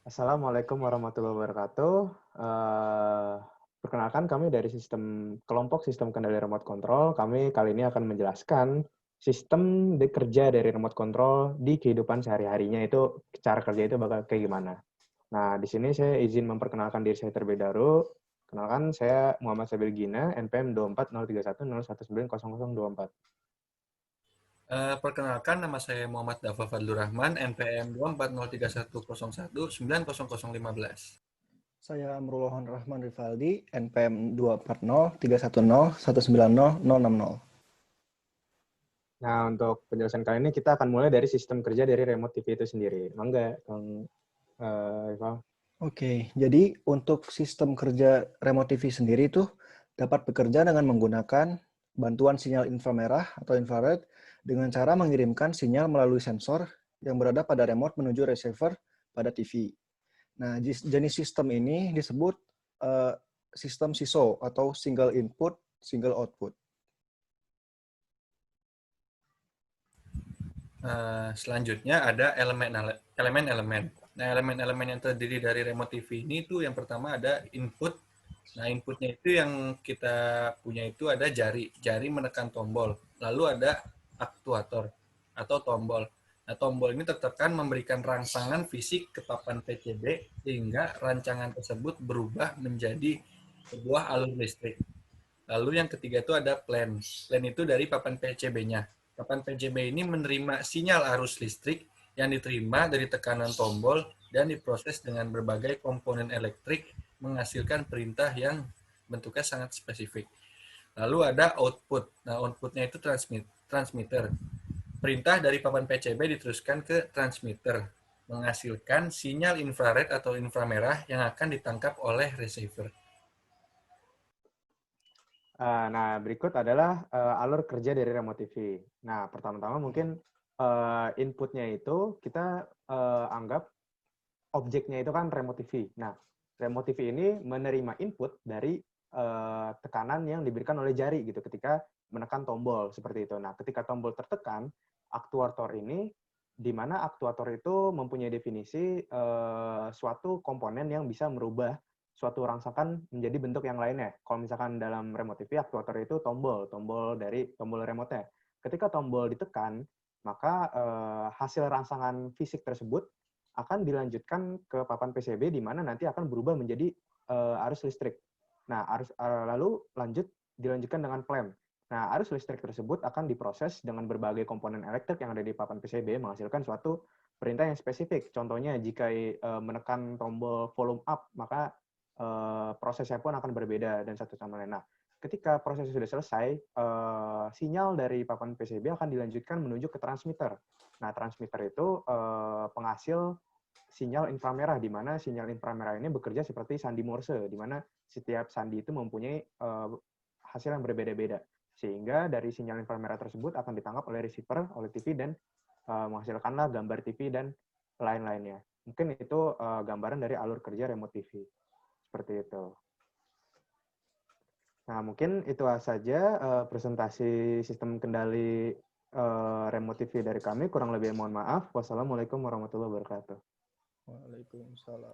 Assalamualaikum warahmatullahi wabarakatuh. Eh, Perkenalkan kami dari kelompok sistem kendali remote control. Kami kali ini akan menjelaskan sistem kerja dari remote control di kehidupan sehari-harinya itu cara kerja itu bakal kayak gimana. Nah, di sini saya izin memperkenalkan diri saya terlebih dahulu. Kenalkan, saya Muhammad Sabil Gina, NPM 2403101900024. Perkenalkan, nama saya Muhammad Dafa Fadlur Rahman, NPM 2403101900015. Saya Amrullohan Rahman Rivaldi, NPM 2403110190060. Nah, untuk penjelasan kali ini kita akan mulai dari sistem kerja dari remote TV itu sendiri. Mangga, Kang Rival. Oke, jadi untuk sistem kerja remote TV sendiri itu dapat bekerja dengan menggunakan bantuan sinyal inframerah atau infrared dengan cara mengirimkan sinyal melalui sensor yang berada pada remote menuju receiver pada TV. Nah, jenis sistem ini disebut sistem SISO atau single input, single output. Selanjutnya ada elemen-elemen. Nah, elemen-elemen yang terdiri dari remote TV ini tuh yang pertama ada input. Nah, inputnya itu yang kita punya itu ada jari. Jari menekan tombol. Lalu ada aktuator atau tombol. Nah, tombol ini tertekan memberikan rangsangan fisik ke papan PCB sehingga rancangan tersebut berubah menjadi sebuah alur listrik. Lalu yang ketiga itu ada plan. Plan itu dari papan PCB-nya. Papan PCB ini menerima sinyal arus listrik yang diterima dari tekanan tombol dan diproses dengan berbagai komponen elektrik menghasilkan perintah yang bentuknya sangat spesifik. Lalu ada output. Nah, outputnya itu transmitter. Perintah dari papan PCB diteruskan ke transmitter, menghasilkan sinyal infrared atau inframerah yang akan ditangkap oleh receiver. Nah, berikut adalah alur kerja dari remote TV. Nah, pertama-tama mungkin inputnya itu kita anggap objeknya itu kan remote TV. Nah, remote TV ini menerima input dari tekanan yang diberikan oleh jari gitu ketika menekan tombol seperti itu. Nah, ketika tombol tertekan, aktuator ini di mana aktuator itu mempunyai definisi suatu komponen yang bisa merubah suatu rangsangan menjadi bentuk yang lainnya. Kalau misalkan dalam remote TV, aktuator itu tombol dari tombol remote-nya. Ketika tombol ditekan, maka hasil rangsangan fisik tersebut akan dilanjutkan ke papan PCB di mana nanti akan berubah menjadi arus listrik. Nah, lalu dilanjutkan dengan plan. Nah, arus listrik tersebut akan diproses dengan berbagai komponen elektrik yang ada di papan PCB menghasilkan suatu perintah yang spesifik. Contohnya, jika menekan tombol volume up, maka prosesnya pun akan berbeda dan satu sama lain. Nah, ketika prosesnya sudah selesai, sinyal dari papan PCB akan dilanjutkan menuju ke transmitter. Nah, transmitter itu penghasil sinyal inframerah, di mana sinyal inframerah ini bekerja seperti sandi Morse, di mana setiap sandi itu mempunyai hasil yang berbeda-beda. Sehingga dari sinyal inframerah tersebut akan ditangkap oleh receiver, oleh TV, dan menghasilkanlah gambar TV dan lain-lainnya. Mungkin itu gambaran dari alur kerja remote TV. Seperti itu. Nah, mungkin itu saja presentasi sistem kendali remote TV dari kami. Kurang lebih mohon maaf. Wassalamualaikum warahmatullahi wabarakatuh. Waalaikumsalam.